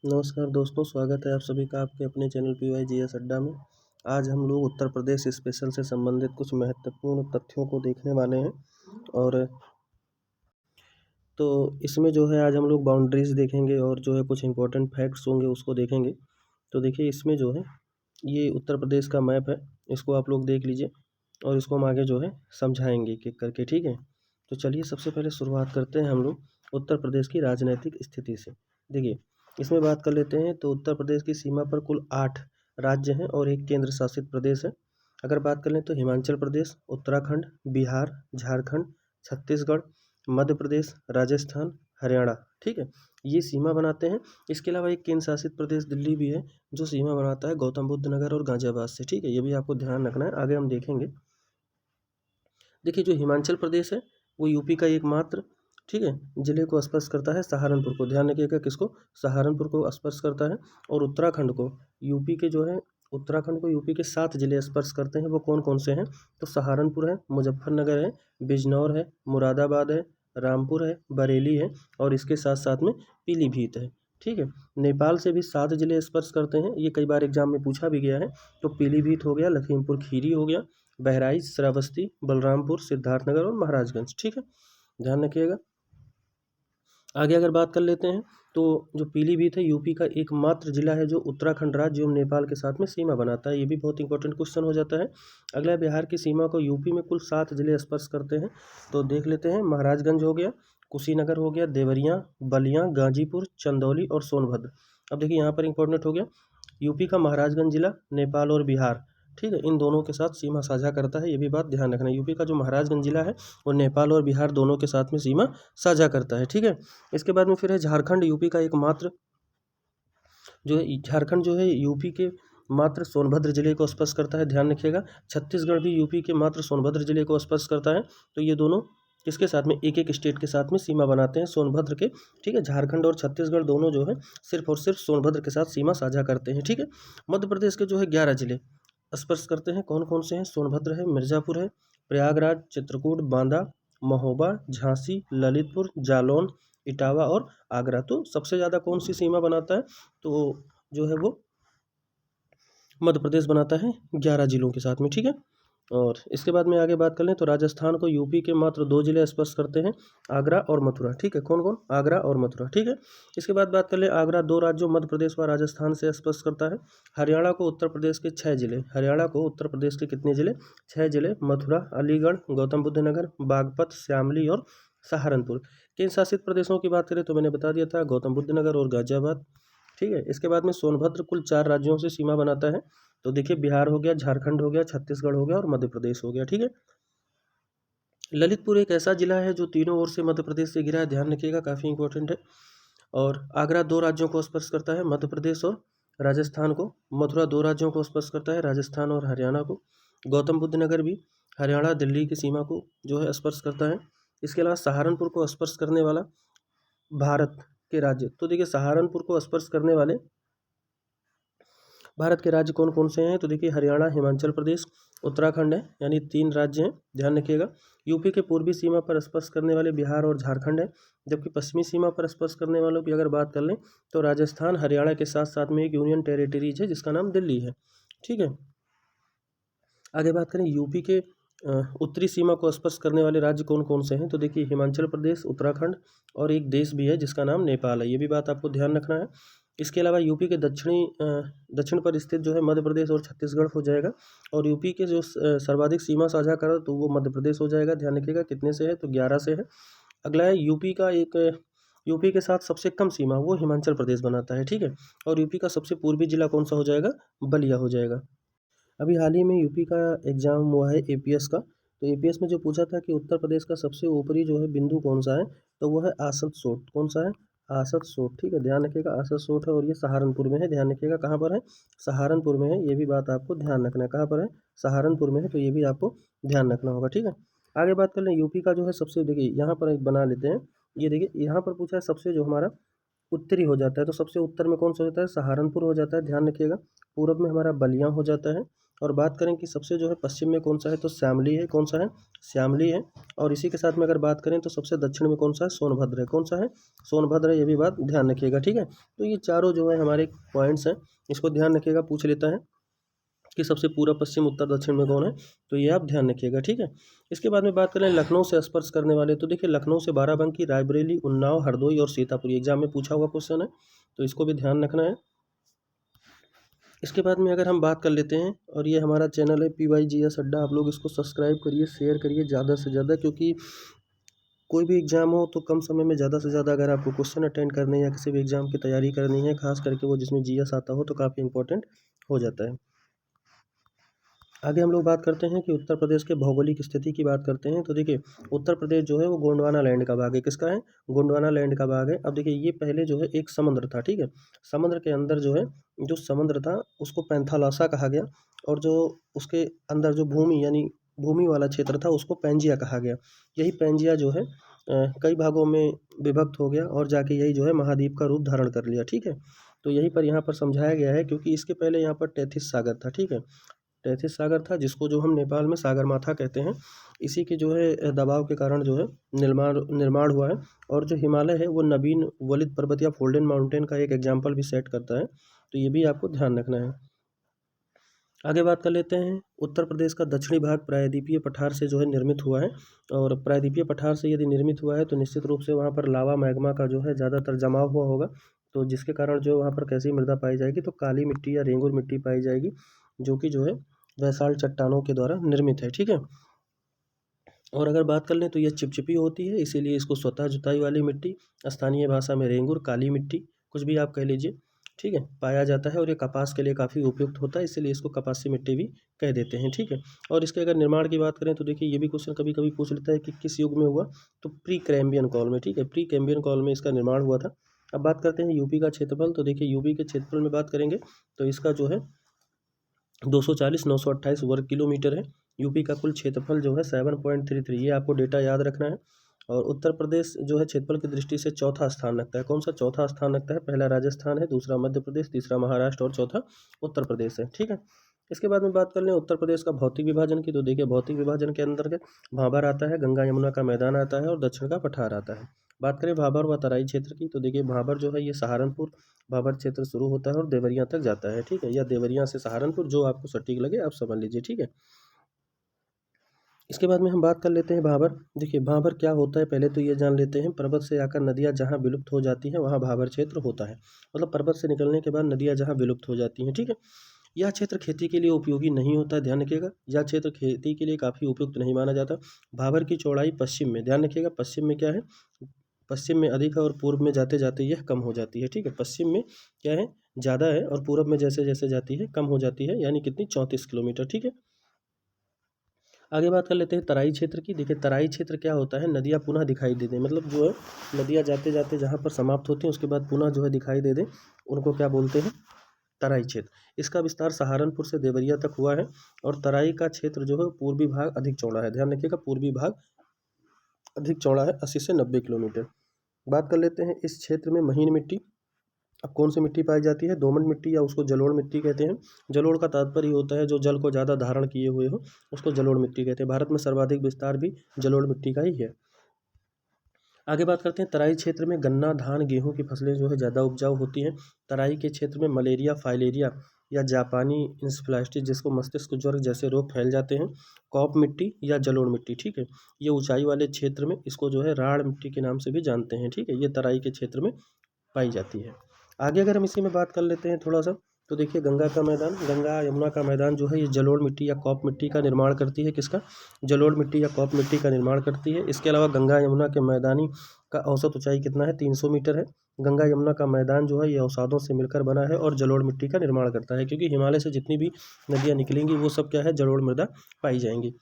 नमस्कार दोस्तों, स्वागत है आप सभी का आपके अपने चैनल PYGS अड्डा में। आज हम लोग उत्तर प्रदेश स्पेशल से संबंधित कुछ महत्वपूर्ण तथ्यों को देखने वाले हैं और तो इसमें जो है आज हम लोग बाउंड्रीज़ देखेंगे और जो है कुछ इम्पोर्टेंट फैक्ट्स होंगे उसको देखेंगे। तो देखिए इसमें जो है ये उत्तर प्रदेश का मैप है, इसको आप लोग देख लीजिए और इसको हम आगे जो है समझाएँगे एक-एक करके, ठीक है? तो चलिए सबसे पहले शुरुआत करते हैं हम लोग उत्तर प्रदेश की राजनैतिक स्थिति से। देखिए, इसमें बात कर लेते हैं तो उत्तर प्रदेश की सीमा पर कुल 8 राज्य हैं और 1 केंद्र शासित प्रदेश है। अगर बात कर लें तो हिमाचल प्रदेश, उत्तराखंड, बिहार, झारखंड, छत्तीसगढ़, मध्य प्रदेश, राजस्थान, हरियाणा, ठीक है? ये सीमा बनाते हैं। इसके अलावा एक केंद्र शासित प्रदेश दिल्ली भी है, जो सीमा बनाता है गौतम बुद्ध नगर और गाज़ियाबाद से, ठीक है? ये भी आपको ध्यान रखना है, आगे हम देखेंगे। देखिए जो हिमाचल प्रदेश है, वो यूपी का एकमात्र, ठीक है, ज़िले को स्पर्श करता है, सहारनपुर को। ध्यान रखिएगा किसको? सहारनपुर को स्पर्श करता है। और उत्तराखंड को यूपी के जो है उत्तराखंड को यूपी के 7 ज़िले स्पर्श करते हैं। वो कौन-कौन से हैं? तो सहारनपुर है, मुज़फ्फरनगर है, बिजनौर है, मुरादाबाद है, रामपुर है, बरेली है और इसके साथ-साथ में पीलीभीत है, ठीक है? नेपाल से भी 7 ज़िले स्पर्श करते हैं। ये कई बार एग्ज़ाम में पूछा भी गया है। तो पीलीभीत हो गया, लखीमपुर खीरी हो गया, बहराइच, श्रावस्ती, बलरामपुर, सिद्धार्थनगर और महाराजगंज, ठीक है? ध्यान रखिएगा। आगे अगर बात कर लेते हैं तो जो पीलीभीत है यूपी का एकमात्र जिला है जो उत्तराखंड राज्य एवं नेपाल के साथ में सीमा बनाता है। ये भी बहुत इंपॉर्टेंट क्वेश्चन हो जाता है। अगला है बिहार की सीमा को यूपी में कुल 7 जिले स्पर्श करते हैं। तो देख लेते हैं, महाराजगंज हो गया, कुशीनगर हो गया, देवरिया, बलिया, गाजीपुर, चंदौली और सोनभद्र। अब देखिए यहाँ पर इंपॉर्टेंट हो गया, यूपी का महाराजगंज जिला नेपाल और बिहार, ठीक है, इन दोनों के साथ सीमा साझा करता है। ये भी बात ध्यान रखना है। यूपी का जो महाराजगंज जिला है वो नेपाल और बिहार दोनों के साथ में सीमा साझा करता है, ठीक है? इसके बाद में फिर है झारखंड, यूपी का एकमात्र जो है झारखंड जो है यूपी के मात्र सोनभद्र जिले को स्पर्श करता है। ध्यान रखिएगा। छत्तीसगढ़ भी यूपी के मात्र सोनभद्र जिले को स्पर्श करता है। तो ये दोनों किसके साथ में? एक-एक स्टेट के साथ में सीमा बनाते हैं सोनभद्र के, ठीक है? झारखंड और छत्तीसगढ़ दोनों जो है सिर्फ और सिर्फ सोनभद्र के साथ सीमा साझा करते हैं, ठीक है? मध्य प्रदेश के जो है 11 जिले स्पर्श करते हैं। कौन-कौन से हैं? सोनभद्र है, मिर्ज़ापुर है, प्रयागराज, चित्रकूट, बांदा, महोबा, झांसी, ललितपुर, जालौन, इटावा और आगरा। तो सबसे ज़्यादा कौन सी सीमा बनाता है? तो जो है वो मध्य प्रदेश बनाता है 11 जिलों के साथ में, ठीक है? और इसके बाद में आगे बात कर लें तो राजस्थान को यूपी के मात्र 2 जिले स्पर्श करते हैं, आगरा और मथुरा, ठीक है? कौन-कौन? आगरा और मथुरा, ठीक है? इसके बाद बात कर लें, आगरा 2 राज्यों मध्य प्रदेश व राजस्थान से स्पर्श करता है। हरियाणा को उत्तर प्रदेश के 6 जिले, हरियाणा को उत्तर प्रदेश के कितने जिले? 6 जिले, मथुरा, अलीगढ़, गौतम बुद्ध नगर, बागपत, श्यामली और सहारनपुर। केंद्र शासित प्रदेशों की बात करें तो मैंने बता दिया था, गौतम बुद्ध नगर और गाजियाबाद, ठीक है? इसके बाद में सोनभद्र कुल 4 राज्यों से सीमा बनाता है। तो देखिए बिहार हो गया, झारखंड हो गया, छत्तीसगढ़ हो गया और मध्य प्रदेश हो गया, ठीक है? ललितपुर एक ऐसा जिला है जो तीनों ओर से मध्य प्रदेश से घिरा है। ध्यान रखिएगा, काफ़ी इंपॉर्टेंट है। और आगरा 2 राज्यों को स्पर्श करता है, मध्य प्रदेश और राजस्थान को। मथुरा 2 राज्यों को स्पर्श करता है, राजस्थान और हरियाणा को। गौतम बुद्ध नगर भी हरियाणा, दिल्ली की सीमा को जो है स्पर्श करता है। इसके अलावा सहारनपुर को स्पर्श करने वाला भारत के राज्य, तो देखिए सहारनपुर को स्पर्श करने वाले भारत के राज्य कौन-कौन से हैं? तो देखिए हरियाणा, हिमाचल प्रदेश, उत्तराखंड है, यानी 3 राज्य हैं, ध्यान रखिएगा। यूपी के पूर्वी सीमा पर स्पर्श करने वाले बिहार और झारखंड है, जबकि पश्चिमी सीमा पर स्पर्श करने वालों की अगर बात कर लें तो राजस्थान, हरियाणा के साथ-साथ में एक यूनियन टेरिटरीज़ है जिसका नाम दिल्ली है, ठीक है? आगे बात करें यूपी के उत्तरी सीमा को स्पर्श करने वाले राज्य कौन-कौन से हैं? तो देखिए हिमाचल प्रदेश, उत्तराखंड और एक देश भी है जिसका नाम नेपाल है, ये भी बात आपको ध्यान रखना है। इसके अलावा यूपी के दक्षिण पर स्थित जो है मध्य प्रदेश और छत्तीसगढ़ हो जाएगा और यूपी के जो सर्वाधिक सीमा साझा करा तो वो मध्य प्रदेश हो जाएगा। ध्यान रखिएगा कितने से है? तो 11 से है। अगला है यूपी के साथ सबसे कम सीमा वो हिमाचल प्रदेश बनाता है, ठीक है? और यूपी का सबसे पूर्वी जिला कौन-सा हो जाएगा? बलिया हो जाएगा। अभी हाल ही में यूपी का एग्ज़ाम हुआ है एपीएस का, तो एपीएस में जो पूछा था कि उत्तर प्रदेश का सबसे ऊपरी जो है बिंदु कौन-सा है? तो वो है आसनसोट। कौन-सा है? आसनसोट, ठीक है? ध्यान रखिएगा आसनसोट है और ये सहारनपुर में है। ध्यान रखिएगा कहाँ पर है? सहारनपुर में है, ये भी बात आपको ध्यान रखना है। कहाँ पर है? सहारनपुर में है, तो ये भी आपको ध्यान रखना होगा, ठीक है? आगे बात कर लें यूपी का जो है सबसे, देखिए यहाँ पर एक बना लेते हैं। ये देखिए यहाँ पर पूछा है सबसे जो हमारा उत्तरी हो जाता है, तो सबसे उत्तर में कौन-सा होता है? सहारनपुर हो जाता है, ध्यान रखिएगा। पूरब में हमारा बलिया हो जाता है और बात करें कि सबसे जो है पश्चिम में कौन सा है, तो श्यामली है। कौन सा है, श्यामली है। और इसी के साथ में अगर बात करें तो सबसे दक्षिण में कौन सा है, सोनभद्र है। कौन सा है, सोनभद्र है। ये भी बात ध्यान रखिएगा, ठीक है। तो ये चारों जो है हमारे पॉइंट्स हैं, इसको ध्यान रखिएगा, पूछ लेता है कि सबसे पूर्व पश्चिम उत्तर दक्षिण में कौन है, तो ये आप ध्यान रखिएगा, ठीक है। इसके बाद में बात करें लखनऊ से स्पर्श करने वाले, तो देखिए लखनऊ से बाराबंकी, रायबरेली, उन्नाव, हरदोई और सीतापुर एग्जाम में पूछा हुआ क्वेश्चन है, तो इसको भी ध्यान रखना है। इसके बाद में अगर हम बात कर लेते हैं, और ये हमारा चैनल है PYGS अड्डा, आप लोग इसको सब्सक्राइब करिए, शेयर करिए ज़्यादा से ज़्यादा, क्योंकि कोई भी एग्ज़ाम हो तो कम समय में ज़्यादा से ज़्यादा अगर आपको क्वेश्चन अटेंड करने या किसी भी एग्ज़ाम की तैयारी करनी है, खास करके वो जिसमें GS आता हो, तो काफ़ी इंपॉर्टेंट हो जाता है। आगे हम लोग बात करते हैं कि उत्तर प्रदेश के भौगोलिक स्थिति की बात करते हैं, तो देखिए उत्तर प्रदेश जो है वो गोंडवाना लैंड का भाग है। किसका है, गोंडवाना लैंड का भाग है। अब देखिए ये पहले जो है एक समुद्र था, ठीक है। समुद्र के अंदर जो है, जो समुद्र था उसको पैंथालौसा कहा गया, और जो उसके अंदर जो भूमि यानी भूमि वाला क्षेत्र था उसको पैंजिया कहा गया। यही पैंजिया जो है कई भागों में विभक्त हो गया, और जाके यही जो है महाद्वीप का रूप धारण कर लिया, ठीक है। तो यहीं पर यहाँ पर समझाया गया है, क्योंकि इसके पहले यहाँ पर तैथिस सागर था, ठीक है। तैथिस सागर था, जिसको जो हम नेपाल में सागरमाथा कहते हैं। इसी के जो है दबाव के कारण जो है निर्माण निर्माण हुआ है। और जो हिमालय है वो नवीन वलित पर्वत या फोल्डन माउंटेन का एक एग्जाम्पल भी सेट करता है, तो ये भी आपको ध्यान रखना है। आगे बात कर लेते हैं, उत्तर प्रदेश का दक्षिणी भाग प्रायद्वीपीय पठार से जो है निर्मित हुआ है। और प्रायद्वीपीय पठार से यदि निर्मित हुआ है तो निश्चित रूप से वहाँ पर लावा मैग्मा का जो है ज़्यादातर जमाव हुआ होगा, तो जिसके कारण जो वहाँ पर कैसी मृदा पाई जाएगी, तो काली मिट्टी या रेंगुर मिट्टी पाई जाएगी, जो कि जो है बैसाल्ट चट्टानों के द्वारा निर्मित है, ठीक है। और अगर बात कर लें तो यह चिपचिपी होती है, इसीलिए इसको स्वतः जुताई वाली मिट्टी, स्थानीय भाषा में रेंगुर, काली मिट्टी, कुछ भी आप कह लीजिए, ठीक है, पाया जाता है। और ये कपास के लिए काफ़ी उपयुक्त होता है, इसीलिए इसको कपासी मिट्टी भी कह देते हैं, ठीक है। और इसके अगर निर्माण की बात करें तो देखिए ये भी क्वेश्चन कभी कभी पूछ लेता है कि किस युग में हुआ, तो प्री कैम्बियन काल में, ठीक है, प्री कैम्बियन काल में इसका निर्माण हुआ था। अब बात करते हैं यूपी का क्षेत्रफल, तो देखिए यूपी के क्षेत्रफल में बात करेंगे तो इसका जो है 240,928 वर्ग किलोमीटर है। यूपी का कुल क्षेत्रफल जो है 7.33, ये आपको डेटा याद रखना है। और उत्तर प्रदेश जो है क्षेत्रफल की दृष्टि से चौथा स्थान रखता है। कौन सा चौथा स्थान रखता है, पहला राजस्थान है, दूसरा मध्य प्रदेश, तीसरा महाराष्ट्र और चौथा उत्तर प्रदेश है, ठीक है। इसके बाद में बात कर लें उत्तर प्रदेश का भौतिक विभाजन की, तो देखिए भौतिक विभाजन के अंतर्गत भाबर आता है, गंगा यमुना का मैदान आता है, और दक्षिण का पठार आता है। बात करें भाबर व तराई क्षेत्र की, तो देखिए भाबर जो है ये सहारनपुर भाबर क्षेत्र शुरू होता है और देवरिया तक जाता है, ठीक है, या देवरिया से सहारनपुर, जो आपको सटीक लगे आप समझ लीजिए, ठीक है। इसके बाद में हम बात कर लेते हैं भाबर। देखिए भाबर क्या होता है, पहले तो ये जान लेते हैं, पर्वत से आकर नदियाँ जहाँ विलुप्त हो जाती हैं वहाँ भाबर क्षेत्र होता है। मतलब पर्वत से निकलने के बाद नदियाँ जहाँ विलुप्त हो जाती हैं, ठीक है। यह क्षेत्र खेती के लिए उपयोगी नहीं होता, ध्यान रखिएगा, यह क्षेत्र खेती के लिए काफ़ी उपयुक्त नहीं माना जाता। भाबर की चौड़ाई पश्चिम में, ध्यान रखिएगा, पश्चिम में क्या है, पश्चिम में अधिक है और पूर्व में जाते जाते यह कम हो जाती है, ठीक है। पश्चिम में क्या है, ज़्यादा है, और पूर्व में जैसे जैसे जाती है कम हो जाती है, यानी कितनी, 34 किलोमीटर, ठीक है। आगे बात कर लेते हैं तराई क्षेत्र की। देखिए तराई क्षेत्र क्या होता है, नदियाँ पुनः दिखाई दे दें, मतलब जो है नदियाँ जाते जाते जहाँ पर समाप्त होती हैं उसके बाद पुनः जो है दिखाई दे दें, उनको क्या बोलते हैं, तराई क्षेत्र। इसका विस्तार सहारनपुर से देवरिया तक हुआ है। और तराई का क्षेत्र जो है पूर्वी भाग अधिक चौड़ा है, ध्यान रखिएगा, पूर्वी भाग अधिक चौड़ा है, 80 से 90 किलोमीटर। बात कर लेते हैं इस क्षेत्र में महीन मिट्टी। अब कौन सी मिट्टी पाई जाती है, दोमट मिट्टी, या उसको जलोढ़ मिट्टी कहते हैं। जलोढ़ का तात्पर्य होता है जो जल को ज़्यादा धारण किए हुए हो, उसको जलोढ़ मिट्टी कहते हैं। भारत में सर्वाधिक विस्तार भी जलोढ़ मिट्टी का ही है। आगे बात करते हैं तराई क्षेत्र में गन्ना, धान, गेहूं की फसलें जो है ज़्यादा उपजाऊ होती हैं। तराई के क्षेत्र में मलेरिया, फाइलेरिया या जापानी इंसेफ्लाइटिस, जिसको मस्तिष्क ज्वर जैसे रोग फैल जाते हैं। कॉप मिट्टी या जलोढ़ मिट्टी, ठीक है, ये ऊंचाई वाले क्षेत्र में इसको जो है राढ़ मिट्टी के नाम से भी जानते हैं, ठीक है, ये तराई के क्षेत्र में पाई जाती है। आगे अगर हम इसी में बात कर लेते हैं थोड़ा सा, तो देखिए गंगा का मैदान, गंगा यमुना का मैदान जो है ये जलोढ़ मिट्टी या कॉप मिट्टी का निर्माण करती है। किसका, जलोढ़ मिट्टी या कॉप मिट्टी का निर्माण करती है। इसके अलावा गंगा यमुना के मैदानी का औसत ऊंचाई कितना है, 300 मीटर है। गंगा यमुना का मैदान जो है ये अवसादों से मिलकर बना है और जलोढ़ मिट्टी का निर्माण करता है, क्योंकि हिमालय से जितनी भी नदियाँ निकलेंगी वो सब क्या है, जलोढ़ मृदा पाई जाएंगी।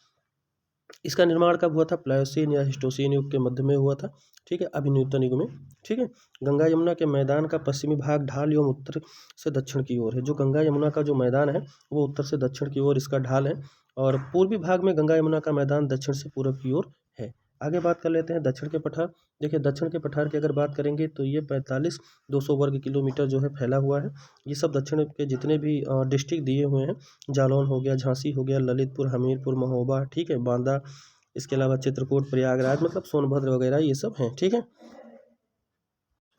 इसका निर्माण कब हुआ था, प्लायोसीन या हिस्टोसीन युग के मध्य में हुआ था, ठीक है, अभी न्यूटन युग में, ठीक है। गंगा यमुना के मैदान का पश्चिमी भाग ढाल एवं उत्तर से दक्षिण की ओर है। जो गंगा यमुना का जो मैदान है वो उत्तर से दक्षिण की ओर इसका ढाल है, और पूर्वी भाग में गंगा यमुना का मैदान दक्षिण से पूर्व की ओर है। आगे बात कर लेते हैं दक्षिण के पठार। देखिए दक्षिण के पठार की अगर बात करेंगे तो ये 45-200 वर्ग किलोमीटर जो है फैला हुआ है। ये सब दक्षिण के जितने भी डिस्ट्रिक्ट दिए हुए हैं, जालौन हो गया, झांसी हो गया, ललितपुर, हमीरपुर, महोबा, ठीक है, बांदा, इसके अलावा चित्रकूट, प्रयागराज, मतलब सोनभद्र वगैरह ये सब हैं, ठीक है।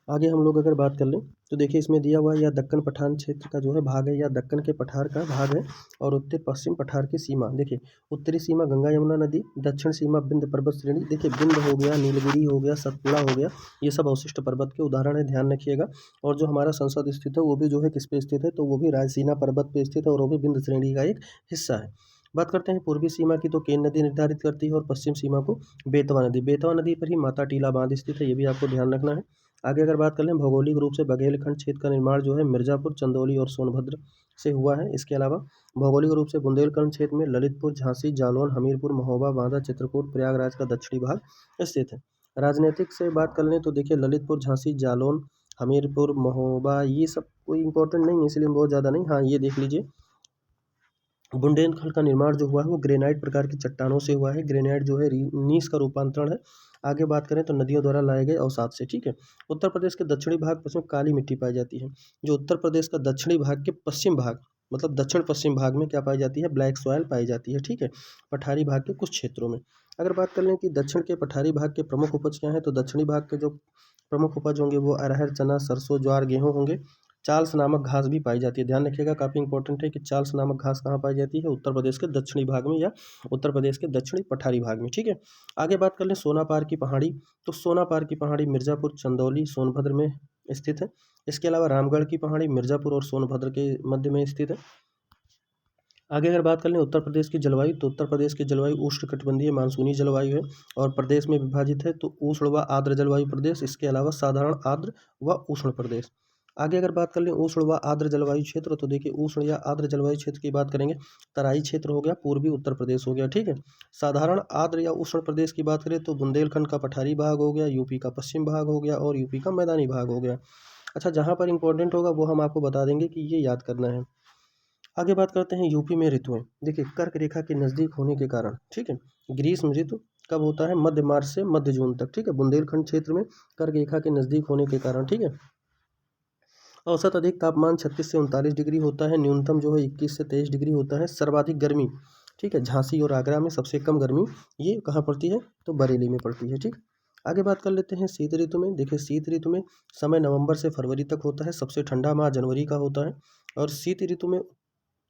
आगे हम लोग अगर बात कर लें तो देखिए इसमें दिया हुआ है या दक्कन पठान क्षेत्र का जो है भाग है, या दक्कन के पठार का भाग है, और उत्तर पश्चिम पठार की सीमा। देखिए उत्तरी सीमा गंगा यमुना नदी, दक्षिण सीमा विंध्य पर्वत श्रेणी। देखिए विंध्य हो गया, नीलगिरी हो गया, सतपुड़ा हो गया, ये सब अवशिष्ट पर्वत के उदाहरण है, ध्यान रखिएगा। और जो हमारा संसद स्थित है वो भी जो है किस पे स्थित है, तो वो भी रायसीना पर्वत पे स्थित है, और वो भी विंध्य श्रेणी का एक हिस्सा है। बात करते हैं पूर्वी सीमा की, तो केन नदी निर्धारित करती है, और पश्चिम सीमा को बेतवा नदी। बेतवा नदी पर ही माता टीला बांध स्थित है, ये भी आपको ध्यान रखना है। आगे अगर बात कर लें भौगोलिक रूप से बघेलखंड क्षेत्र का निर्माण जो है मिर्जापुर, चंदौली और सोनभद्र से हुआ है। इसके अलावा भौगोलिक रूप से बुंदेलखंड क्षेत्र में ललितपुर, झांसी, जालौन, हमीरपुर, महोबा, बांदा, चित्रकूट, प्रयागराज का दक्षिणी भाग स्थित है। राजनीतिक से बात कर लें तो देखिए ललितपुर, झांसी, जालौन, हमीरपुर, महोबा ये सब कोई इंपॉर्टेंट नहीं है, इसलिए बहुत ज़्यादा नहीं। हाँ ये देख लीजिए बुंदेलखंड का निर्माण जो हुआ है वो ग्रेनाइट प्रकार की चट्टानों से हुआ है। ग्रेनाइट जो है नीस का रूपांतरण है। आगे बात करें तो नदियों द्वारा लाए गए अवसाद से, ठीक है। उत्तर प्रदेश के दक्षिणी भाग पश्चिम काली मिट्टी पाई जाती है। जो उत्तर प्रदेश का दक्षिणी भाग के पश्चिम भाग, मतलब दक्षिण पश्चिम भाग में क्या पाई जाती है, ब्लैक सॉयल पाई जाती है, ठीक है, पठारी भाग के कुछ क्षेत्रों में। अगर बात कर लें कि दक्षिण के पठारी भाग के प्रमुख उपज क्या है, तो दक्षिणी भाग के जो प्रमुख उपज होंगे वो अरहर, चना, सरसों, ज्वार, गेहूँ होंगे। चाल्स नामक घास भी पाई जाती है, ध्यान रखिएगा, काफ़ी इंपॉर्टेंट है कि चाल्स नामक घास कहाँ पाई जाती है, उत्तर प्रदेश के दक्षिणी भाग में, या उत्तर प्रदेश के दक्षिणी पठारी भाग में, ठीक है। आगे बात कर लें सोनापार की पहाड़ी, तो सोनापार की पहाड़ी मिर्ज़ापुर, चंदौली, सोनभद्र में स्थित है। इसके अलावा रामगढ़ की पहाड़ी मिर्ज़ापुर और सोनभद्र के मध्य में स्थित है। आगे अगर बात कर लें उत्तर प्रदेश की जलवायु, तो उत्तर प्रदेश की जलवायु उष्णकटिबंधीय मानसूनी जलवायु है, और प्रदेश में विभाजित है, तो उष्ण व आर्द्र जलवायु प्रदेश, इसके अलावा साधारण आर्द्र व उष्ण प्रदेश। आगे अगर बात कर लें उष्ण व आर्द्र जलवायु क्षेत्र, तो देखिए उष्ण या आर्द्र जलवायु क्षेत्र की बात करेंगे, तराई क्षेत्र हो गया, पूर्वी उत्तर प्रदेश हो गया, ठीक है। साधारण आर्द्र या उष्ण प्रदेश की बात करें तो बुंदेलखंड का पठारी भाग हो गया, यूपी का पश्चिम भाग हो गया, और यूपी का मैदानी भाग हो गया। अच्छा, जहाँ पर इंपॉर्टेंट होगा वो हम आपको बता देंगे कि ये याद करना है। आगे बात करते हैं यूपी में ऋतुएं। देखिए कर्क रेखा के नज़दीक होने के कारण, ठीक है, ग्रीष्म ऋतु कब होता है, मध्य मार्च से मध्य जून तक, ठीक है, बुंदेलखंड क्षेत्र में कर्क रेखा के नज़दीक होने के कारण, ठीक है। औसत अधिक तापमान 36 से 39 डिग्री होता है, न्यूनतम जो है 21 से 23 डिग्री होता है। सर्वाधिक गर्मी, ठीक है, झांसी और आगरा में, सबसे कम गर्मी ये कहाँ पड़ती है, तो बरेली में पड़ती है, ठीक। आगे बात कर लेते हैं शीत ऋतु में। देखिए शीत ऋतु में समय नवंबर से फरवरी तक होता है, सबसे ठंडा माह जनवरी का होता है, और शीत ऋतु में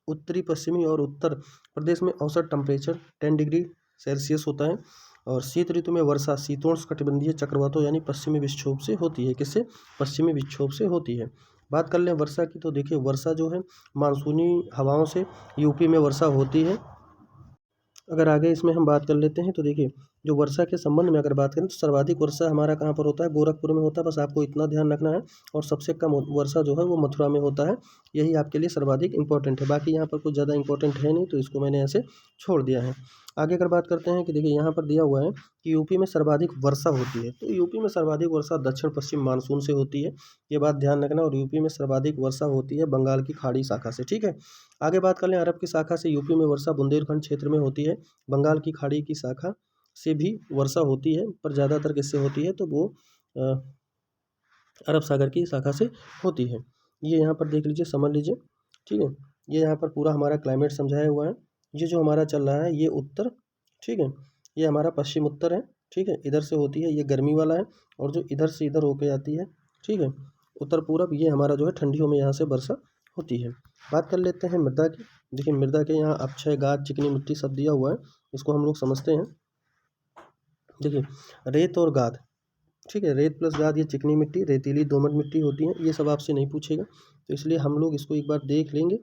उत्तरी पश्चिमी और उत्तर प्रदेश में औसत टेम्परेचर 10 डिग्री सेल्सियस होता है। और शीत ऋतु में वर्षा शीतोष्णकटिबंधीय चक्रवातों यानी पश्चिमी विक्षोभ से होती है। किससे, पश्चिमी विक्षोभ से होती है। बात कर लें वर्षा की, तो देखिए वर्षा जो है मानसूनी हवाओं से यूपी में वर्षा होती है। अगर आगे इसमें हम बात कर लेते हैं तो देखिए जो वर्षा के संबंध में अगर बात करें तो सर्वाधिक वर्षा हमारा कहाँ पर होता है, गोरखपुर में होता है, बस आपको इतना ध्यान रखना है। और सबसे कम वर्षा जो है वो मथुरा में होता है, यही आपके लिए सर्वाधिक इंपॉर्टेंट है। बाकी यहाँ पर कुछ ज़्यादा इंपॉर्टेंट है नहीं, तो इसको मैंने ऐसे छोड़ दिया है। आगे अगर बात करते हैं कि देखिए यहाँ पर दिया हुआ है कि यूपी में सर्वाधिक वर्षा होती है, तो यूपी में सर्वाधिक वर्षा दक्षिण पश्चिम मानसून से होती है, ये बात ध्यान रखना। और यूपी में सर्वाधिक वर्षा होती है बंगाल की खाड़ी शाखा से, ठीक है। आगे बात कर लें अरब की शाखा से यूपी में वर्षा बुंदेलखंड क्षेत्र में होती है, बंगाल की खाड़ी की शाखा से भी वर्षा होती है, पर ज़्यादातर किससे होती है, तो वो अरब सागर की शाखा से होती है। ये यहाँ पर देख लीजिए, समझ लीजिए, ठीक है। ये यहाँ पर पूरा हमारा क्लाइमेट समझाया हुआ है। ये जो हमारा चल रहा है ये उत्तर, ठीक है, ये हमारा पश्चिम उत्तर है, ठीक है, इधर से होती है, ये गर्मी वाला है, और जो इधर से इधर होके आती है, ठीक है, उत्तर पूरब, ये हमारा जो है ठंडियों में यहाँ से वर्षा होती है। बात कर लेते हैं मृदा की। देखिए मृदा के यहाँ अक्षय, गाद, चिकनी मिट्टी सब दिया हुआ है, इसको हम लोग समझते हैं। देखिए रेत और गाद, ठीक है, रेत प्लस गाद, ये चिकनी मिट्टी, रेतीली दोमट मिट्टी होती है, ये सब आपसे नहीं पूछेगा, तो इसलिए हम लोग इसको एक बार देख लेंगे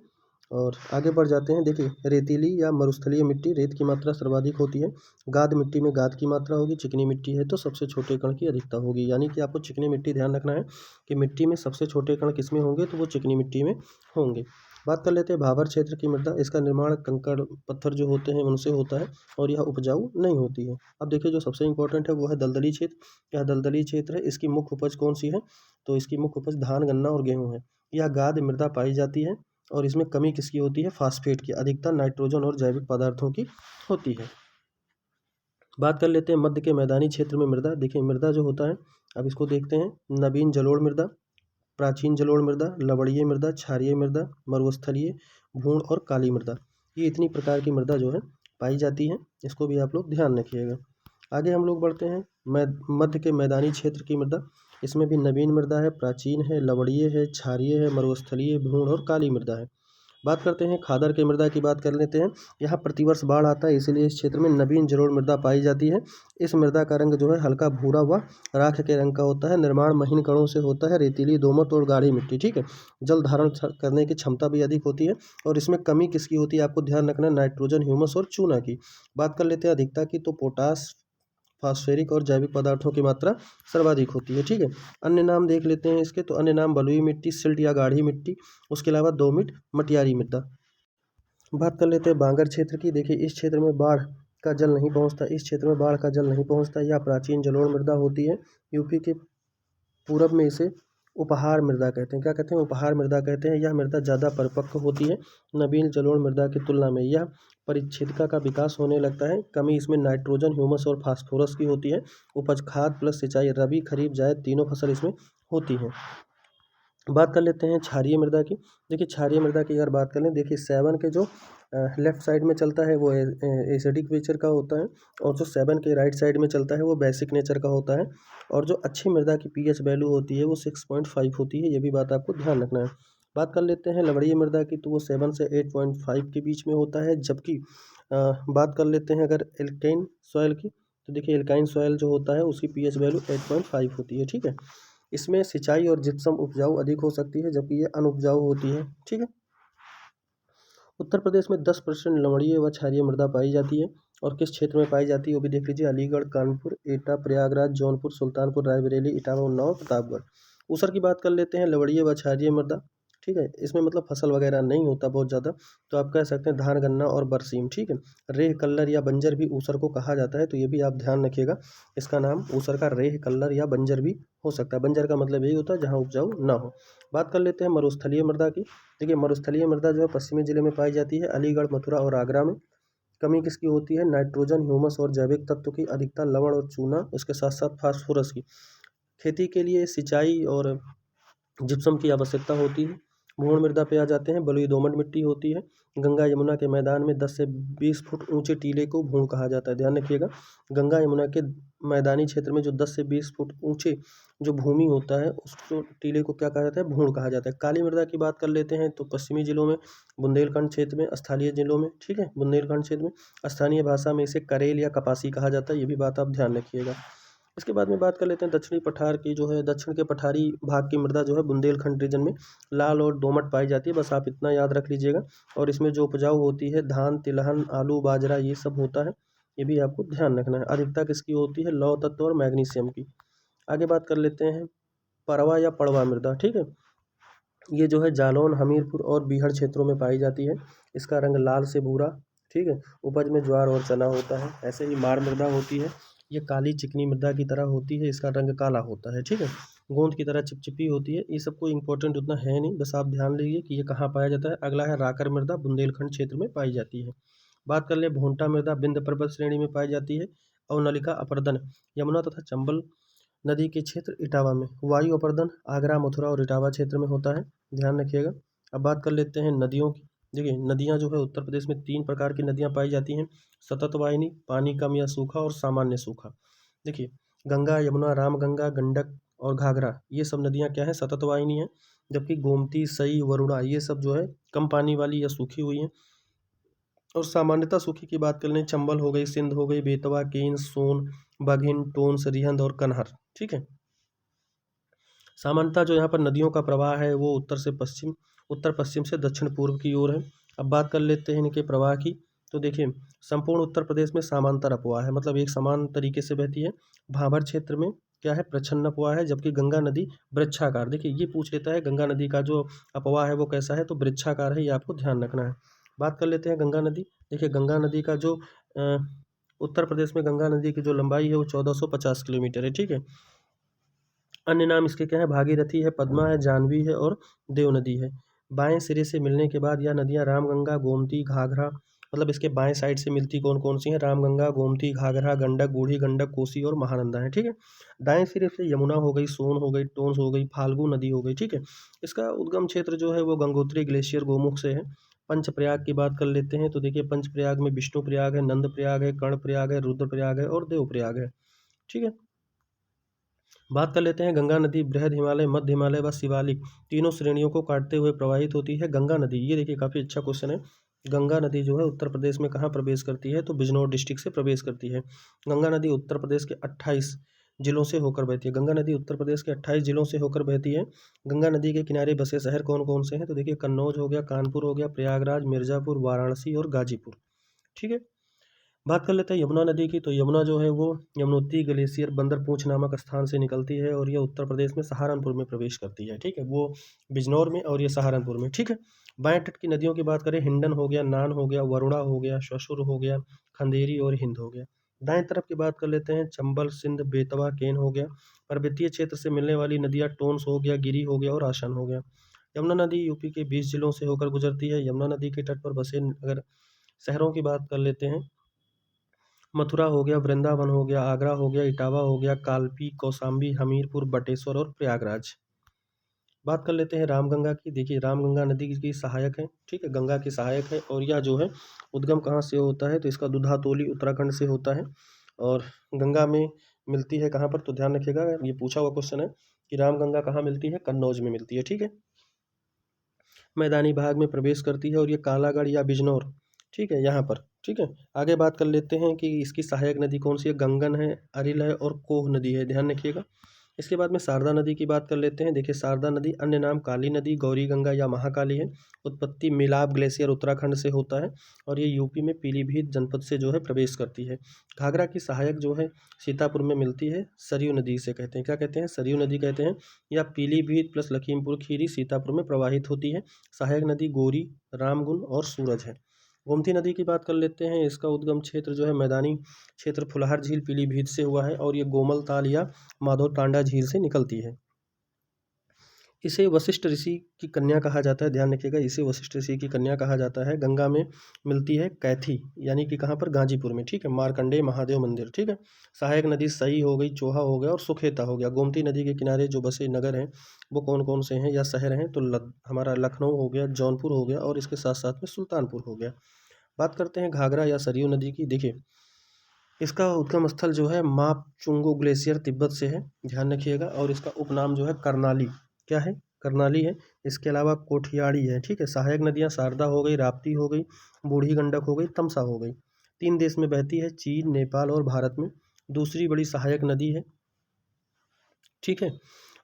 और आगे बढ़ जाते हैं। देखिए रेतीली या मरुस्थलीय मिट्टी, रेत की मात्रा सर्वाधिक होती है, गाद मिट्टी में गाद की मात्रा होगी, चिकनी मिट्टी है तो सबसे छोटे कण की अधिकता होगी। यानी कि आपको चिकनी मिट्टी ध्यान रखना है कि मिट्टी में सबसे छोटे कण किस में होंगे, तो वो चिकनी मिट्टी में होंगे। बात कर लेते हैं भाबर क्षेत्र की मृदा। इसका निर्माण कंकड़ पत्थर जो होते हैं उनसे होता है, और यह उपजाऊ नहीं होती है। अब देखिए जो सबसे इंपॉर्टेंट है वो है दलदली क्षेत्र। यह दलदली क्षेत्र है, इसकी मुख्य उपज कौन सी है, तो इसकी मुख्य उपज धान, गन्ना और गेहूँ है। यह गाद मृदा पाई जाती है, और इसमें कमी किसकी होती है, फास्फेट की, अधिकता नाइट्रोजन और जैविक पदार्थों की होती है। बात कर लेते हैं मध्य के मैदानी क्षेत्र में मृदा। देखिए मृदा जो होता है, अब इसको देखते हैं। नवीन जलोढ़ मृदा, प्राचीन जलोढ़ मृदा, लवणीय मृदा, क्षारीय मृदा, मरुस्थलीय, भूण और काली मृदा। ये इतनी प्रकार की मृदा जो है पाई जाती है, इसको भी आप लोग ध्यान रखिएगा। आगे हम लोग बढ़ते हैं मध्य के मैदानी क्षेत्र की मृदा। इसमें भी नवीन मृदा है, प्राचीन है, लवणीय है, क्षारीय है, मरुस्थलीय, भूण और काली मृदा है। बात करते हैं खादर के मृदा की, बात कर लेते हैं। यहाँ प्रतिवर्ष बाढ़ आता है, इसीलिए इस क्षेत्र में नवीन जलोढ़ मृदा पाई जाती है। इस मृदा का रंग जो है हल्का भूरा व राख के रंग का होता है। निर्माण महीन कणों से होता है। रेतीली, दोमट और गाढ़ी मिट्टी, ठीक है। जल धारण करने की क्षमता भी अधिक होती है। और इसमें कमी किसकी होती है, आपको ध्यान रखना है, नाइट्रोजन, ह्यूमस और चूना की। बात कर लेते हैं अधिकता की, तो पोटास, फास्फेरिक और जैविक पदार्थों की मात्रा सर्वाधिक होती है, ठीक है। अन्य नाम देख लेते हैं इसके, तो अन्य नाम बलुई मिट्टी, सिल्ट या गाढ़ी मिट्टी, उसके अलावा दोमट, मटियारी मृदा। बात कर लेते हैं बांगर क्षेत्र की। देखिए इस क्षेत्र में बाढ़ का जल नहीं पहुंचता, इस क्षेत्र में बाढ़ का जल नहीं पहुंचता। यह प्राचीन जलोढ़ मृदा होती है। यूपी के पूरब में इसे उपहार मृदा कहते हैं। क्या कहते हैं, उपहार मृदा कहते हैं। यह मृदा ज़्यादा परिपक्व होती है नवीन जलोढ़ मृदा की तुलना में। यह परिच्छेदिका का विकास होने लगता है। कमी इसमें नाइट्रोजन, ह्यूमस और फास्फोरस की होती है। उपज खाद प्लस सिंचाई, रबी खरीफ जायद तीनों फसल इसमें होती हैं। बात कर लेते हैं क्षारीय मृदा की। देखिए क्षारीय मृदा की अगर बात करें, देखिए सेवन के जो लेफ्ट साइड में चलता है वो एसिडिक नेचर का होता है, और जो सेवन के राइट साइड में चलता है वो बेसिक नेचर का होता है। और जो अच्छी मृदा की पीएच वैल्यू होती है वो 6.5 होती है, ये भी बात आपको ध्यान रखना है। बात कर लेते हैं लवणीय मृदा की, तो वो 7 से 8.5 के बीच में होता है। जबकि बात कर लेते हैं अगर एल्काइन सॉइल की, तो देखिए एल्काइन सॉइल जो होता है उसकी पीएच वैल्यू 8.5 होती है, ठीक है। इसमें सिंचाई और जिप्सम उपजाऊ अधिक हो सकती है, जबकि ये अनुपजाऊ होती है, ठीक है। उत्तर प्रदेश में 10% लवणीय व क्षारीय मृदा पाई जाती है। और किस क्षेत्र में पाई जाती है वो भी देख लीजिए। अलीगढ़, कानपुर, एटा, प्रयागराज, जौनपुर, सुल्तानपुर, रायबरेली, इटावा, उन्नाव, प्रतापगढ़। ऊसर की बात कर लेते हैं, लवणीय व क्षारीय मृदा, ठीक है। इसमें मतलब फसल वगैरह नहीं होता बहुत ज़्यादा, तो आप कह सकते हैं धान, गन्ना और बरसीम, ठीक है। रेह, कल्लर या बंजर भी ऊसर को कहा जाता है, तो ये भी आप ध्यान रखिएगा। इसका नाम ऊसर का रेह, कल्लर या बंजर भी हो सकता है। बंजर का मतलब यही होता है जहाँ उपजाऊ ना हो। बात कर लेते हैं मरुस्थलीय मृदा की। देखिए मरुस्थलीय मृदा जो है पश्चिमी जिले में पाई जाती है, अलीगढ़, मथुरा और आगरा में। कमी किसकी होती है, नाइट्रोजन, ह्यूमस और जैविक तत्व की अधिकता, लवण और चूना, उसके साथ साथ फास्फोरस की। खेती के लिए सिंचाई और जिप्सम की आवश्यकता होती है। भूण मृदा पे आ जाते हैं, बलुई दोमट मिट्टी होती है। गंगा यमुना के मैदान में 10 से 20 फुट ऊंचे टीले को भूण कहा जाता है, ध्यान रखिएगा। गंगा यमुना के मैदानी क्षेत्र में जो 10 से 20 फुट ऊंचे जो भूमि होता है उसको टीले को क्या कहा जाता है, भूण कहा जाता है। काली मृदा की बात कर लेते हैं, तो पश्चिमी जिलों में, बुंदेलखंड क्षेत्र में, स्थलीय जिलों में, ठीक है, बुंदेलखंड क्षेत्र में स्थानीय भाषा में इसे करेल या कपासी कहा जाता है, ये भी बात आप ध्यान रखिएगा। इसके बाद में बात कर लेते हैं दक्षिणी पठार की, जो है दक्षिण के पठारी भाग की मृदा जो है बुंदेलखंड रीजन में लाल और दोमट पाई जाती है, बस आप इतना याद रख लीजिएगा। और इसमें जो उपजाऊ होती है धान, तिलहन, आलू, बाजरा ये सब होता है, ये भी आपको ध्यान रखना है। अधिकता किसकी होती है, लौह तत्व और मैग्नीशियम की। आगे बात कर लेते हैं परवा या पड़वा मृदा, ठीक है। ये जो है जालौन, हमीरपुर और बीहड़ क्षेत्रों में पाई जाती है। इसका रंग लाल से भूरा, ठीक है। उपज में ज्वार और चना होता है। ऐसे ही मार मृदा होती है, ये काली चिकनी मृदा की तरह होती है, इसका रंग काला होता है, ठीक है। गोंद की तरह चिपचिपी होती है। ये सब कोई इंपॉर्टेंट उतना है नहीं, बस आप ध्यान लीजिए कि ये कहाँ पाया जाता है। अगला है राकर मृदा, बुंदेलखंड क्षेत्र में पाई जाती है। बात कर ले भोंटा मृदा, विंध्य पर्वत श्रेणी में पाई जाती है। अवनलिका अपर्दन, यमुना तथा चंबल नदी के क्षेत्र इटावा में। वायु अपर्दन आगरा, मथुरा और इटावा क्षेत्र में होता है, ध्यान रखिएगा। अब बात कर लेते हैं नदियों की। देखिए नदियाँ जो है उत्तर प्रदेश में 3 प्रकार की नदियाँ पाई जाती हैं। सतत वाहिनी, पानी कम या सूखा, और सामान्य सूखा। देखिए गंगा, यमुना, रामगंगा, गंडक और घाघरा ये सब नदियाँ क्या हैं, सतत वाहिनी हैं। जबकि गोमती, सई, वरुणा ये सब जो है कम पानी वाली या सूखी हुई हैं। और सामान्यतः सूखी की बात कर लें, चंबल हो गई, सिंध हो गई, बेतवा, केन, सोन, बघिन, टोंस, रिहंद और कन्हर, ठीक है। सामान्यतः जो यहाँ पर नदियों का प्रवाह है वो उत्तर से पश्चिम, उत्तर पश्चिम से दक्षिण पूर्व की ओर है। अब बात कर लेते हैं इनके प्रवाह की, तो देखिए संपूर्ण उत्तर प्रदेश में समांतर अपवाह है, मतलब एक समान तरीके से बहती है। भाबर क्षेत्र में क्या है, प्रच्छन्न अपवाह है। जबकि गंगा नदी वृक्षाकार, देखिए ये पूछ लेता है गंगा नदी का जो अपवाह है वो कैसा है, तो वृक्षाकार है, ये आपको ध्यान रखना है। बात कर लेते हैं गंगा नदी। देखिए गंगा नदी का जो उत्तर प्रदेश में गंगा नदी की जो लंबाई है वो 1450 किलोमीटर है, ठीक है। अन्य नाम इसके क्या है, भागीरथी है, पद्मा है, जाह्नवी है और देव नदी है। बाएं सिरे से मिलने के बाद यह नदियां रामगंगा, गोमती, घाघरा मतलब इसके बाएं साइड से मिलती कौन कौन सी हैं? रामगंगा, गोमती, घाघरा, गंडक, बूढ़ी गंडक, कोसी और महानंदा है, ठीक है। दाएं सिरे से यमुना हो गई, सोन हो गई, टोंस हो गई, फाल्गु नदी हो गई, ठीक है। इसका उद्गम क्षेत्र जो है वो गंगोत्री ग्लेशियर गोमुख से है। पंचप्रयाग की बात कर लेते हैं तो देखिए पंचप्रयाग में विष्णु प्रयाग है, नंद प्रयाग है, कर्ण प्रयाग है, रुद्र प्रयाग है और देव प्रयाग है, ठीक है। बात कर लेते हैं गंगा नदी बृहद हिमालय, मध्य हिमालय व शिवालिक तीनों श्रेणियों को काटते हुए प्रवाहित होती है। गंगा नदी, ये देखिए काफ़ी अच्छा क्वेश्चन है। गंगा नदी जो है उत्तर प्रदेश में कहाँ प्रवेश करती है? तो बिजनौर डिस्ट्रिक्ट से प्रवेश करती है। गंगा नदी उत्तर प्रदेश के 28 जिलों से होकर बहती है। गंगा नदी उत्तर प्रदेश के 28 जिलों से होकर बहती है। गंगा नदी के किनारे बसे शहर कौन कौन से हैं? तो देखिए कन्नौज हो गया, कानपुर हो गया, प्रयागराज, मिर्ज़ापुर, वाराणसी और गाजीपुर, ठीक है। बात कर लेते हैं यमुना नदी की, तो यमुना जो है वो यमुनोत्री ग्लेशियर बंदरपूंछ नामक स्थान से निकलती है और ये उत्तर प्रदेश में सहारनपुर में प्रवेश करती है, ठीक है। वो बिजनौर में और ये सहारनपुर में, ठीक है। बाएं तट की नदियों की बात करें, हिंडन हो गया, नान हो गया, वरुणा हो गया, श्वशुर हो गया, खंदेरी और हिंद हो गया। दाएं तरफ की बात कर लेते हैं, चंबल, सिंध, बेतवा, केन हो गया। पर्वतीय क्षेत्र से मिलने वाली नदियाँ टोंस हो गया, गिरी हो गया और आसन हो गया। यमुना नदी यूपी के 20 जिलों से होकर गुजरती है। यमुना नदी के तट पर बसे अगर शहरों की बात कर लेते हैं, मथुरा हो गया, वृंदावन हो गया, आगरा हो गया, इटावा हो गया, कालपी, कौशाम्बी, हमीरपुर, बटेश्वर और प्रयागराज। बात कर लेते हैं रामगंगा की। देखिए रामगंगा नदी की सहायक है, ठीक है, गंगा की सहायक है और यह जो है उद्गम कहाँ से होता है? तो इसका दुधातोली उत्तराखंड से होता है और गंगा में मिलती है कहाँ पर? तो ध्यान रखिएगा, ये पूछा हुआ क्वेश्चन है कि रामगंगा कहाँ मिलती है? कन्नौज में मिलती है, ठीक है। मैदानी भाग में प्रवेश करती है और ये कालागढ़ या बिजनौर, ठीक है, यहाँ पर, ठीक है। आगे बात कर लेते हैं कि इसकी सहायक नदी कौन सी है? गंगन है, अरिल है और कोह नदी है, ध्यान रखिएगा। इसके बाद में शारदा नदी की बात कर लेते हैं। देखिए शारदा नदी अन्य नाम काली नदी, गौरी गंगा या महाकाली है। उत्पत्ति मिलाप ग्लेशियर उत्तराखंड से होता है और ये यूपी में पीलीभीत जनपद से जो है प्रवेश करती है। घाघरा की सहायक जो है सीतापुर में मिलती है, सरयू नदी से कहते हैं, क्या कहते हैं? सरयू नदी कहते हैं। या पीलीभीत प्लस लखीमपुर खीरी सीतापुर में प्रवाहित होती है। सहायक नदी गोरी, रामगुन और सूरज है। गोमती नदी की बात कर लेते हैं। इसका उद्गम क्षेत्र जो है मैदानी क्षेत्र फुलहर झील पीलीभीत से हुआ है और ये गोमल ताल या माधव टांडा झील से निकलती है। इसे वशिष्ठ ऋषि की कन्या कहा जाता है, ध्यान रखिएगा, इसे वशिष्ठ ऋषि की कन्या कहा जाता है। गंगा में मिलती है कैथी, यानी कि कहाँ पर? गाजीपुर में, ठीक है। मार्कंडेय महादेव मंदिर, ठीक है। सहायक नदी सई हो गई, चोहा हो गया और सुखेता हो गया। गोमती नदी के किनारे जो बसे नगर हैं वो कौन कौन से हैं या शहर हैं? तो हमारा लखनऊ हो गया, जौनपुर हो गया और इसके साथ साथ में सुल्तानपुर हो गया। बात करते हैं घाघरा या सरयू नदी की। देखिए इसका उद्गम स्थल जो है मापचुंगो ग्लेशियर तिब्बत से है, ध्यान रखिएगा, और इसका उपनाम जो है करनाली, क्या है? करनाली है। इसके अलावा कोठियाड़ी है, ठीक है। सहायक नदियाँ शारदा हो गई, राप्ती हो गई, बूढ़ी गंडक हो गई, तमसा हो गई। 3 देश में बहती है, चीन, नेपाल और भारत में। दूसरी बड़ी सहायक नदी है, ठीक है।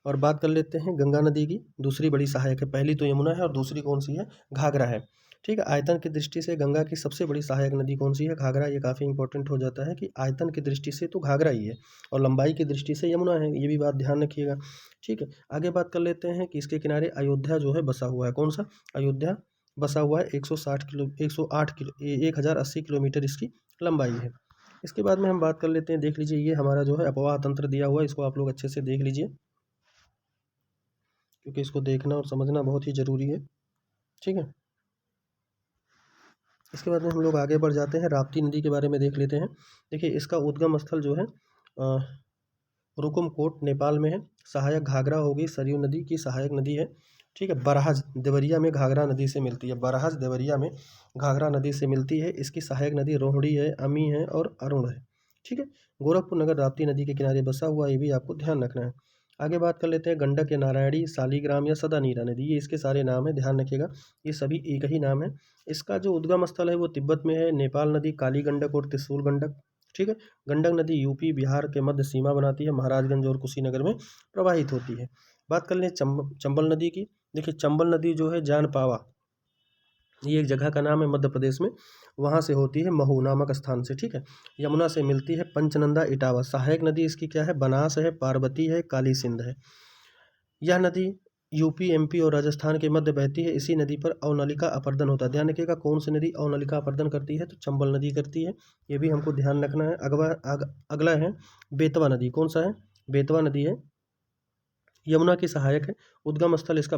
और बात कर लेते हैं गंगा नदी की, दूसरी बड़ी सहायक है। पहली तो यमुना है और दूसरी कौन सी है? घाघरा है, ठीक है। आयतन की दृष्टि से गंगा की सबसे बड़ी सहायक नदी कौन सी है? घाघरा। ये काफ़ी इंपॉर्टेंट हो जाता है कि आयतन की दृष्टि से तो घाघरा ही है और लंबाई की दृष्टि से यमुना है, ये भी बात ध्यान रखिएगा, ठीक है। आगे बात कर लेते हैं कि इसके किनारे अयोध्या जो है बसा हुआ है। कौन सा? अयोध्या बसा हुआ है। 1080 किलोमीटर इसकी लंबाई है। इसके बाद में हम बात कर लेते हैं, देख लीजिए ये हमारा जो है अपवाह तंत्र दिया हुआ है, इसको आप लोग अच्छे से देख लीजिए क्योंकि इसको देखना और समझना बहुत ही ज़रूरी है, ठीक है। इसके बाद में हम लोग आगे बढ़ जाते हैं, राप्ती नदी के बारे में देख लेते हैं। देखिए इसका उद्गम स्थल जो है रुकुमकोट नेपाल में है। सहायक घाघरा हो गई, सरयू नदी की सहायक नदी है, ठीक है। बरहज देवरिया में घाघरा नदी से मिलती है, बरहज देवरिया में घाघरा नदी से मिलती है। इसकी सहायक नदी रोहड़ी है, अमी है और अरुण है, ठीक है। गोरखपुर नगर राप्ती नदी के किनारे बसा हुआ, ये भी आपको ध्यान रखना है। आगे बात कर लेते हैं गंडक या नारायणी, शालीग्राम या सदानीरा नदी, ये इसके सारे नाम है, ध्यान रखिएगा, ये सभी एक ही नाम है। इसका जो उद्गम स्थल है वो तिब्बत में है। नेपाल नदी काली गंडक और त्रिशूल गंडक, ठीक है। गंडक नदी यूपी बिहार के मध्य सीमा बनाती है, महाराजगंज और कुशीनगर में प्रवाहित होती है। बात कर लें चंबल नदी की। देखिए चंबल नदी जो है जानपावा, ये एक जगह का नाम है मध्य प्रदेश में, वहाँ से होती है महू नामक स्थान से, ठीक है। यमुना से मिलती है, पंचनंदा इटावा। सहायक नदी इसकी क्या है? बनास है, पार्वती है, काली सिंध है। यह नदी यूपी, एमपी और राजस्थान के मध्य बहती है। इसी नदी पर अवनलिका अपर्दन होता है, ध्यान रखिएगा, कौन सी नदी अवनलिका अपर्दन करती है? तो चंबल नदी करती है, ये भी हमको ध्यान रखना है। अगला है बेतवा नदी, कौन सा है? बेतवा नदी है, यमुना की सहायक है। उद्गम स्थल इसका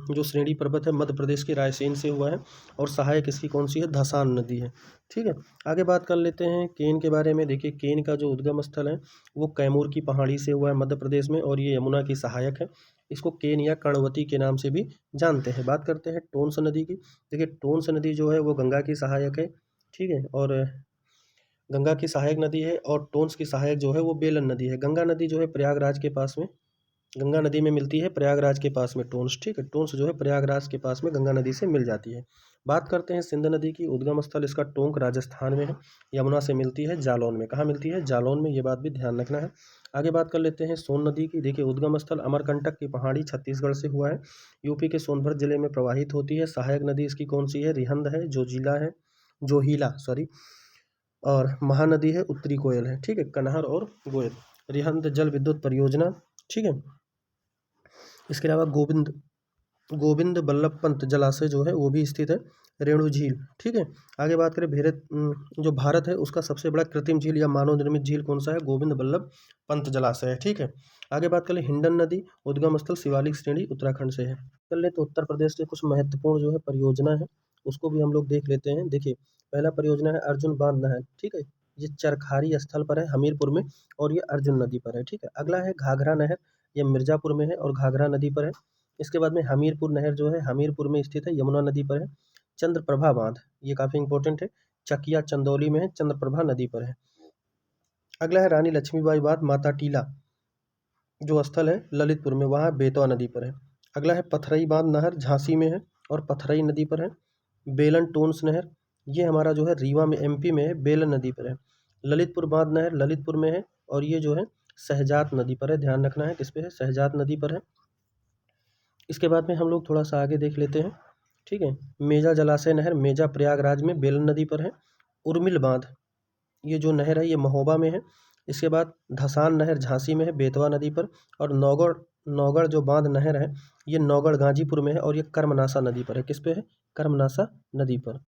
जो श्रेणी पर्वत है मध्य प्रदेश के रायसेन से हुआ है, और सहायक इसकी कौन सी है, धसान नदी है। ठीक है, आगे बात कर लेते हैं केन के बारे में। देखिए केन का जो उद्गम स्थल है वो कैमूर की पहाड़ी से हुआ है मध्य प्रदेश में, और ये यमुना की सहायक है। इसको केन या कर्णवती के नाम से भी जानते हैं। बात करते हैं टोंस नदी की। देखिए टोंस नदी जो है वो गंगा की सहायक है। ठीक है, और गंगा की सहायक नदी है, और टोंस की सहायक जो है वो बेलन नदी है। गंगा नदी जो है प्रयागराज के पास में, गंगा नदी में मिलती है प्रयागराज के पास में टोंस। ठीक है, टोंस जो है प्रयागराज के पास में गंगा नदी से मिल जाती है। बात करते हैं सिंध नदी की। उद्गम स्थल इसका टोंक राजस्थान में है। यमुना से मिलती है जालौन में। कहाँ मिलती है, जालौन में, ये बात भी ध्यान रखना है। आगे बात कर लेते हैं सोन नदी की। देखिए उद्गम स्थल अमरकंटक की पहाड़ी छत्तीसगढ़ से हुआ है। यूपी के सोनभद्र जिले में प्रवाहित होती है। सहायक नदी इसकी कौन सी है, रिहंद है, जोहिला सॉरी, और महानदी है उत्तरी कोयल है। ठीक है, कनहर और गोयल, रिहंद जल विद्युत परियोजना। ठीक है, इसके अलावा गोविंद बल्लभ पंत जलाशय जो है वो भी स्थित है, रेणु झील। ठीक है, आगे बात करें जो भारत है उसका सबसे बड़ा कृत्रिम झील या मानव निर्मित झील कौन सा है, गोविंद बल्लभ पंत जलाशय है। ठीक है, आगे बात करें हिंडन नदी। उद्गम स्थल शिवालिक श्रेणी उत्तराखंड से है। कर ले तो उत्तर प्रदेश के कुछ महत्वपूर्ण जो है परियोजना है उसको भी हम लोग देख लेते हैं। देखिए पहला परियोजना है अर्जुन बांध नहर। ठीक है, ये चरखारी स्थल पर है हमीरपुर में, और ये अर्जुन नदी पर है। ठीक है, अगला है घाघरा नहर, ये मिर्जापुर में है और घाघरा नदी पर है। इसके बाद में हमीरपुर नहर जो है हमीरपुर में स्थित है, यमुना नदी पर है। चंद्रप्रभा बांध, ये काफ़ी इंपॉर्टेंट है, चकिया चंदौली में है, चंद्रप्रभा नदी पर है। अगला है रानी लक्ष्मीबाई बांध, माता टीला जो स्थल है ललितपुर में, वहाँ बेतवा नदी पर है। अगला है पथरई बांध नहर, झांसी में है और पथरई नदी पर है। बेलन टोन्स नहर, ये हमारा जो है रीवा में एमपी में है, बेलन नदी पर है। ललितपुर बांध नहर ललितपुर में है, और ये जो है सहजात नदी पर है। ध्यान रखना है किस पे है, सहजात नदी पर है। इसके बाद में हम लोग थोड़ा सा आगे देख लेते हैं। ठीक है, मेजा जलाशय नहर, मेजा प्रयागराज में बेलन नदी पर है। उर्मिल बांध, ये जो नहर है ये महोबा में है। इसके बाद धसान नहर झांसी में है, बेतवा नदी पर। और नौगढ़ नौगढ़ जो बांध नहर है ये नौगढ़ गाजीपुर में है, और ये कर्मनासा नदी पर है। किस पे है, कर्मनासा नदी पर।